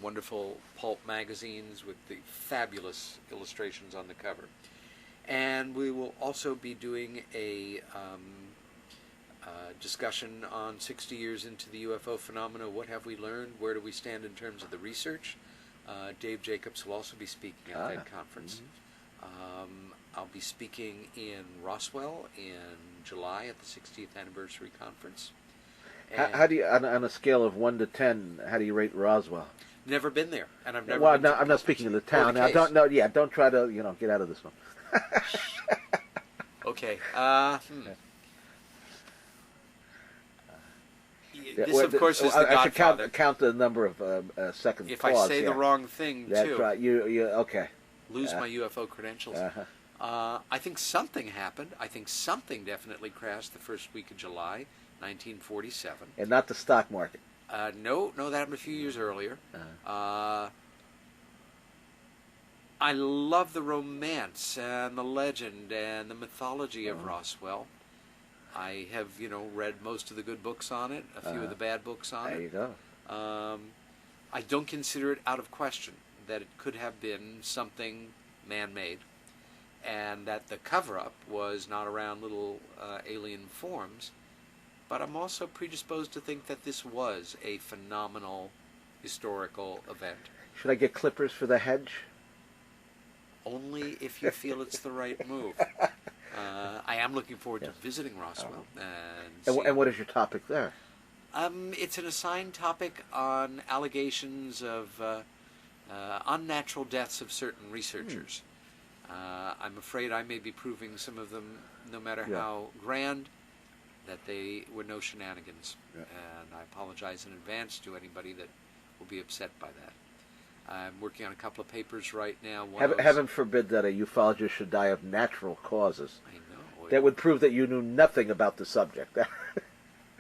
wonderful pulp magazines with the fabulous illustrations on the cover. And we will also be doing a discussion on 60 years into the UFO phenomena. What have we learned? Where do we stand in terms of the research? Dave Jacobs will also be speaking at that conference. I'll be speaking in Roswell in July at the 60th anniversary conference. How do you, on a scale of 1 to 10, how do you rate Roswell? Never been there, and I've never. Well, been no, I'm not speaking of the town. Now, don't try to get out of this one. Okay. Yeah, This, of course, is the I should Godfather. count the number of seconds. If pause, I say the wrong thing, that's too, right. You okay? lose my UFO credentials. I think something happened. I think something definitely crashed the first week of July, 1947. And not the stock market. No, that happened a few years earlier. I love the romance and the legend and the mythology of Roswell. I have, read most of the good books on it, a few of the bad books on it. There you go. I don't consider it out of question that it could have been something man-made, and that the cover-up was not around little alien forms. But I'm also predisposed to think that this was a phenomenal historical event. Should I get clippers for the hedge? Only if you feel it's the right move. I am looking forward to visiting Roswell. And what is your topic there? It's an assigned topic on allegations of unnatural deaths of certain researchers. I'm afraid I may be proving some of them, no matter how grand, that they were no shenanigans. And I apologize in advance to anybody that will be upset by that. I'm working on a couple of papers right now. Heaven forbid that a ufologist should die of natural causes. I know. That would prove that you knew nothing about the subject.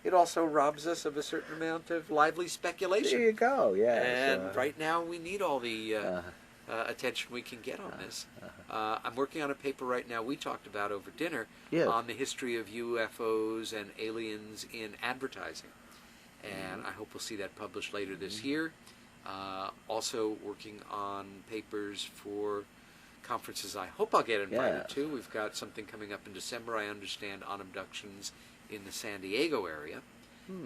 It also robs us of a certain amount of lively speculation. There you go, yes. And right now we need all the attention we can get on this. I'm working on a paper right now we talked about over dinner on the history of UFOs and aliens in advertising. and I hope we'll see that published later this year. Also working on papers for conferences I hope I'll get invited to. We've got something coming up in December, I understand, on abductions in the San Diego area.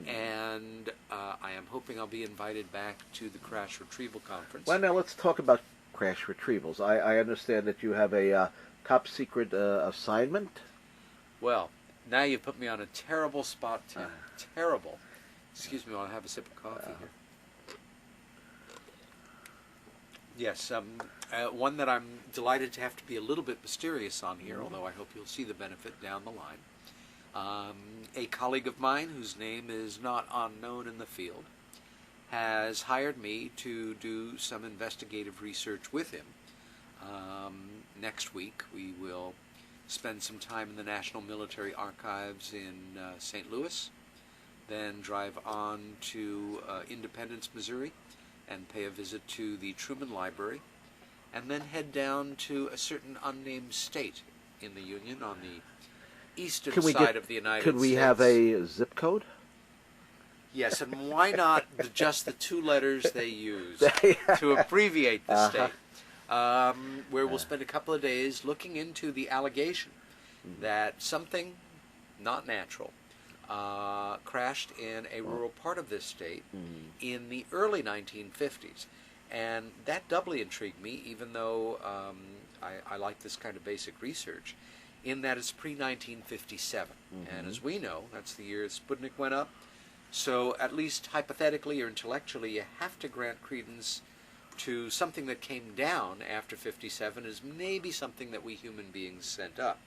And I am hoping I'll be invited back to the Crash Retrieval Conference. Well, now let's talk about crash retrievals. I understand that you have a top secret assignment. Well, now you've put me on a terrible spot, Tim. Terrible. Excuse me while I have a sip of coffee here. Yes, one that I'm delighted to have to be a little bit mysterious on here, although I hope you'll see the benefit down the line. A colleague of mine, whose name is not unknown in the field, has hired me to do some investigative research with him. Next week we will spend some time in the National Military Archives in St. Louis, then drive on to Independence, Missouri, and pay a visit to the Truman Library, and then head down to a certain unnamed state in the Union on the eastern side of the United States. Could we have a zip code? Yes, and why not just the two letters they use to abbreviate the state, where we'll spend a couple of days looking into the allegation that something not natural crashed in a rural part of this state in the early 1950s. And that doubly intrigued me, even though I like this kind of basic research, in that it's pre-1957. And as we know, that's the year Sputnik went up. So at least hypothetically or intellectually, you have to grant credence to something that came down after 57 as maybe something that we human beings sent up.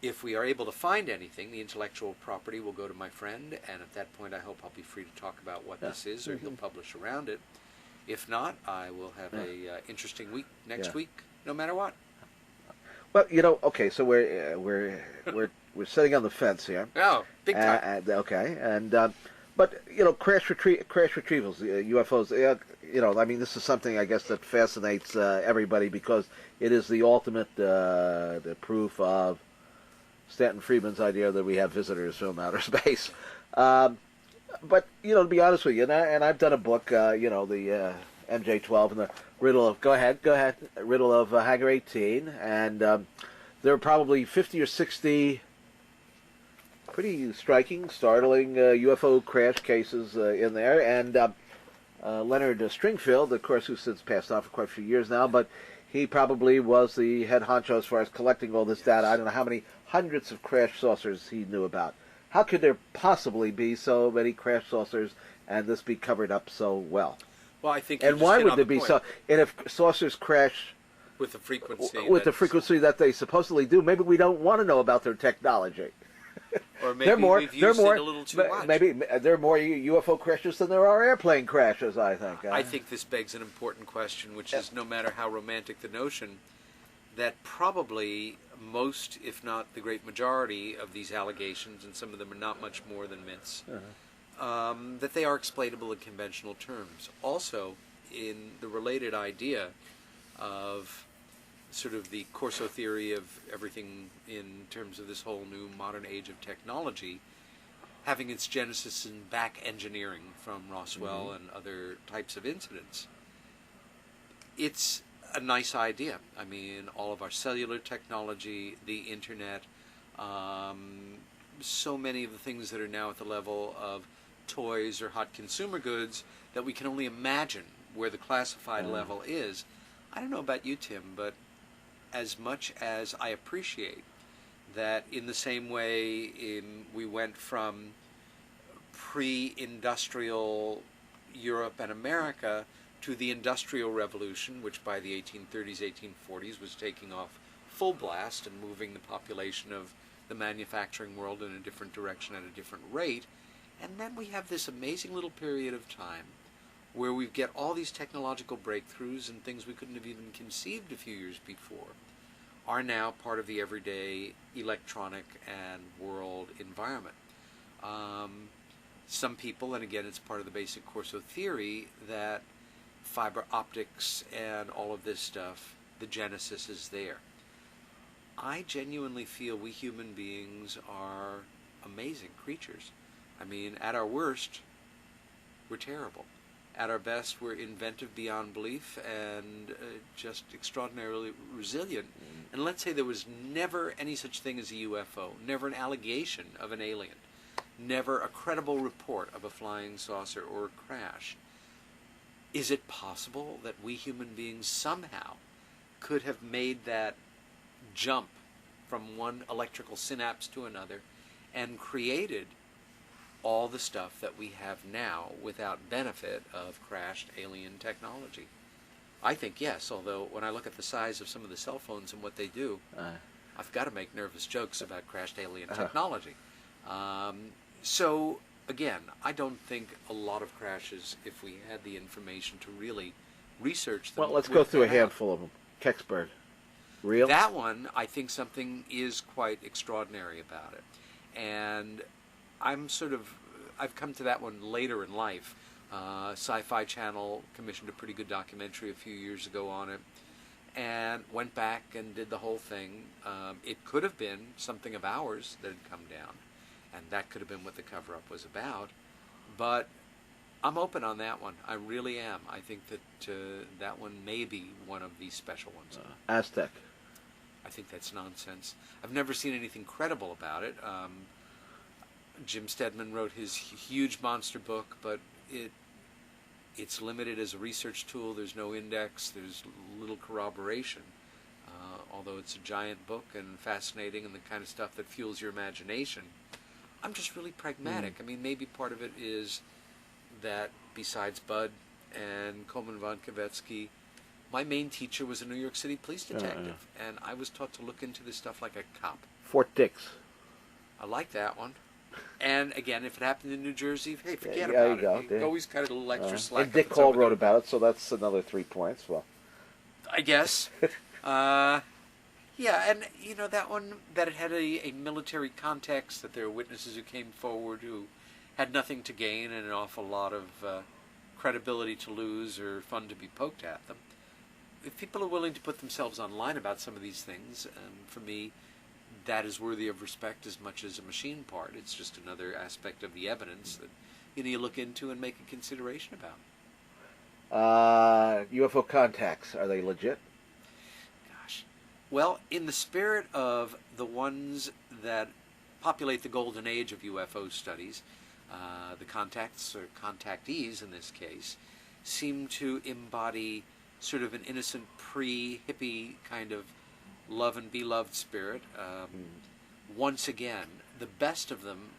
If we are able to find anything, the intellectual property will go to my friend, and at that point I hope I'll be free to talk about what this is, or he'll publish around it. If not, I will have a interesting week next week, no matter what. Well, okay, so we're sitting on the fence here. Oh, big time. But crash retrievals, UFOs. I mean, this is something I guess that fascinates everybody because it is the ultimate the proof of Stanton Friedman's idea that we have visitors from outer space. But to be honest with you, and I've done a book, the MJ12 and the riddle of riddle of Hagar 18, and there are probably 50 or 60 pretty striking, startling UFO crash cases in there. And Leonard Stringfield, of course, who's since passed on for quite a few years now, but he probably was the head honcho as far as collecting all this data. I don't know how many hundreds of crash saucers he knew about. How could there possibly be so many crash saucers and this be covered up so well? Well, I think. And why would there be so? And if saucers crash with the frequency that they supposedly do, maybe we don't want to know about their technology. Or maybe we've used it a little too much. Maybe there are more UFO crashes than there are airplane crashes, I think. I think this begs an important question, which is, no matter how romantic the notion, that probably most, if not the great majority, of these allegations, and some of them are not much more than myths, that they are explainable in conventional terms. Also, in the related idea of sort of the Corso theory of everything in terms of this whole new modern age of technology, having its genesis in back engineering from Roswell and other types of incidents. It's a nice idea. I mean, all of our cellular technology, the internet, so many of the things that are now at the level of toys or hot consumer goods that we can only imagine where the classified level is. I don't know about you, Tim, but as much as I appreciate that in the same way we went from pre-industrial Europe and America to the Industrial Revolution, which by the 1830s, 1840s was taking off full blast and moving the population of the manufacturing world in a different direction at a different rate. And then we have this amazing little period of time where we get all these technological breakthroughs, and things we couldn't have even conceived a few years before are now part of the everyday electronic and world environment. Some people, and again it's part of the basic Corso theory, that fiber optics and all of this stuff, the genesis is there. I genuinely feel we human beings are amazing creatures. I mean, at our worst, we're terrible. At our best, we're inventive beyond belief and just extraordinarily resilient. And let's say there was never any such thing as a UFO, never an allegation of an alien, never a credible report of a flying saucer or a crash. Is it possible that we human beings somehow could have made that jump from one electrical synapse to another and created all the stuff that we have now without benefit of crashed alien technology? I think yes, although when I look at the size of some of the cell phones and what they do, I've got to make nervous jokes about crashed alien technology. So, again, I don't think a lot of crashes, if we had the information to really research them. Well, let's go through a handful of them. Kecksburg. Real? That one, I think something is quite extraordinary about it. And I've come to that one later in life. Sci-Fi Channel commissioned a pretty good documentary a few years ago on it, and went back and did the whole thing. It could have been something of ours that had come down, and that could have been what the cover-up was about. But I'm open on that one. I really am. I think that that one may be one of these special ones. Aztec. I think that's nonsense. I've never seen anything credible about it. Jim Stedman wrote his huge monster book, but it's limited as a research tool. There's no index. There's little corroboration. Although it's a giant book and fascinating and the kind of stuff that fuels your imagination, I'm just really pragmatic. I mean, maybe part of it is that besides Bud and Coleman von Kavetsky, my main teacher was a New York City police detective, and I was taught to look into this stuff like a cop. Fort Dix. I like that one. And again, if it happened in New Jersey, hey, forget there about you go. it. You always got a little extra slack. And Dick Cole wrote about it, so that's another 3 points. Well, I guess. Yeah, and you know that one, that it had a military context, that there were witnesses who came forward who had nothing to gain and an awful lot of credibility to lose or fun to be poked at them. If people are willing to put themselves online about some of these things, for me, that is worthy of respect as much as a machine part. It's just another aspect of the evidence that you look into and make a consideration about. UFO contacts, are they legit? Gosh. Well, in the spirit of the ones that populate the golden age of UFO studies, the contacts, or contactees in this case, seem to embody sort of an innocent pre-hippie kind of love and be loved spirit. Once again, the best of them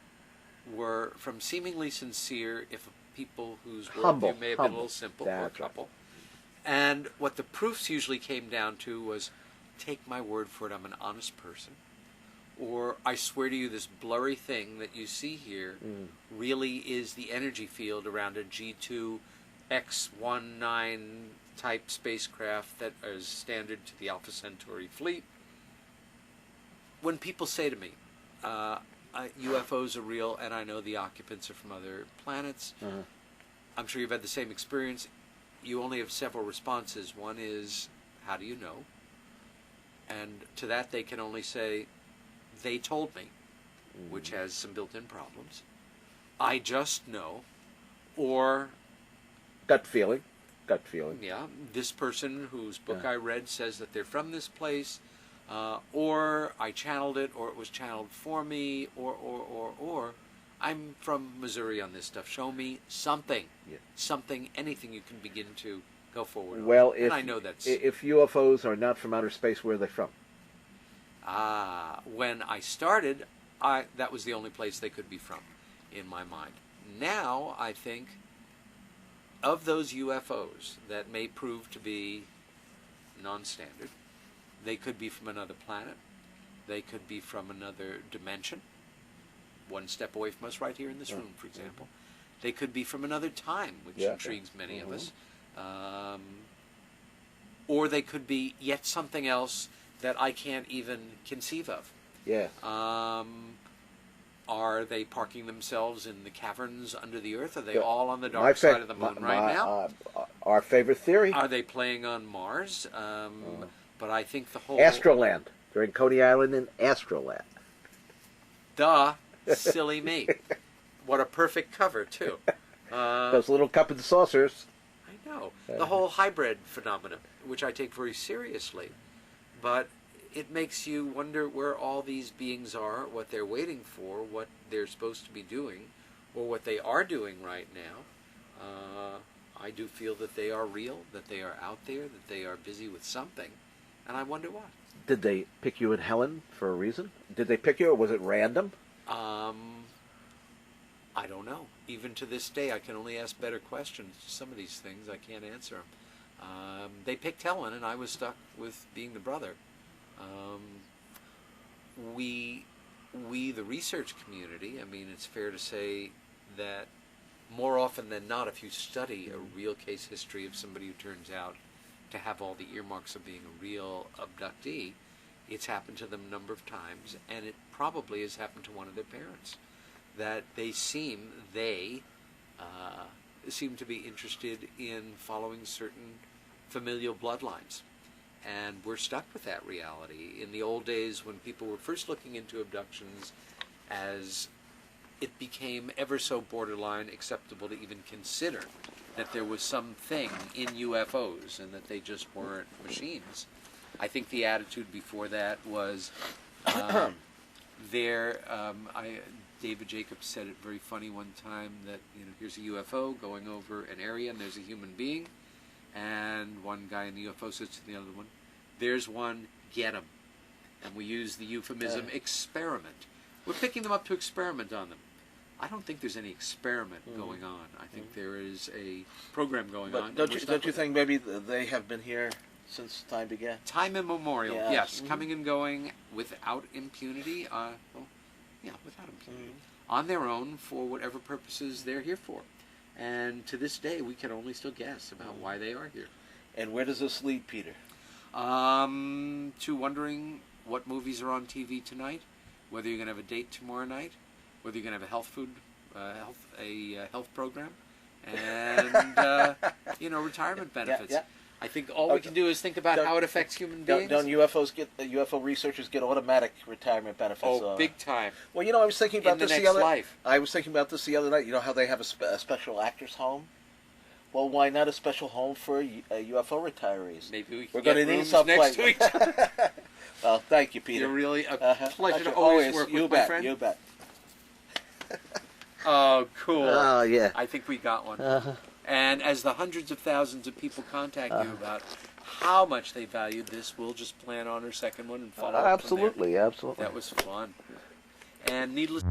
were from seemingly sincere, if people whose worldview may have been a little simple, or a couple. And what the proofs usually came down to was, take my word for it, I'm an honest person. Or, I swear to you, this blurry thing that you see here really is the energy field around a G2 X-19 type spacecraft that is standard to the Alpha Centauri fleet. When people say to me, UFOs are real and I know the occupants are from other planets, I'm sure you've had the same experience. You only have several responses. One is, how do you know? And to that they can only say, they told me, which has some built-in problems. I just know. Or, Gut feeling. Yeah, this person whose book I read says that they're from this place, or I channeled it, or it was channeled for me, or I'm from Missouri on this stuff. Show me something, something, anything you can begin to go forward. Well, and I know that's if UFOs are not from outer space, where are they from? When I started, that was the only place they could be from, in my mind. Now I think, of those UFOs that may prove to be non-standard, they could be from another planet. They could be from another dimension, one step away from us right here in this room, for example. They could be from another time, which intrigues many of us. Or they could be yet something else that I can't even conceive of. Are they parking themselves in the caverns under the earth? Are they all on the dark side of the moon right now? Our favorite theory. Are they playing on Mars? But I think the whole... Astroland. They're in Coney Island in Astroland. Duh. Silly me. What a perfect cover, too. Those little cup and saucers. I know. The whole hybrid phenomenon, which I take very seriously. But it makes you wonder where all these beings are, what they're waiting for, what they're supposed to be doing, or what they are doing right now. I do feel that they are real, that they are out there, that they are busy with something, and I wonder what. Did they pick you and Helen for a reason? Did they pick you, or was it random? I don't know. Even to this day, I can only ask better questions. Some of these things, I can't answer them. They picked Helen, and I was stuck with being the brother. We, the research community, I mean, it's fair to say that more often than not, if you study a real case history of somebody who turns out to have all the earmarks of being a real abductee, it's happened to them a number of times, and it probably has happened to one of their parents. That they seem to be interested in following certain familial bloodlines. And we're stuck with that reality. In the old days, when people were first looking into abductions, as it became ever so borderline acceptable to even consider that there was something in UFOs and that they just weren't machines. I think the attitude before that was David Jacobs said it very funny one time that, here's a UFO going over an area and there's a human being, and one guy in the UFO says to the other one, there's one, get him. And we use the euphemism experiment. We're picking them up to experiment on them. I don't think there's any experiment going on. I think there is a program going on. Don't you think maybe they have been here since time began? Time immemorial, yes. Coming and going without impunity. Without impunity. On their own for whatever purposes they're here for. And to this day, we can only still guess about why they are here. And where does this lead, Peter? To wondering what movies are on TV tonight, whether you're going to have a date tomorrow night, whether you're going to have a health program, and retirement benefits. Yeah. I think all we can do is think about how it affects human beings. Don't UFO researchers get automatic retirement benefits? Oh, big time. Well, I was thinking about this the other life. I was thinking about this the other night. You know how they have a special actors home? Well, why not a special home for UFO retarees? Maybe we're going to need some next to each other. Well, thank you, Peter. You're really a pleasure to always work with, my friend. You bet. Oh, cool. Oh, yeah. I think we got one. And as the hundreds of thousands of people contact you about how much they valued this, we'll just plan on our second one and follow up from there. Absolutely. That was fun. And needless...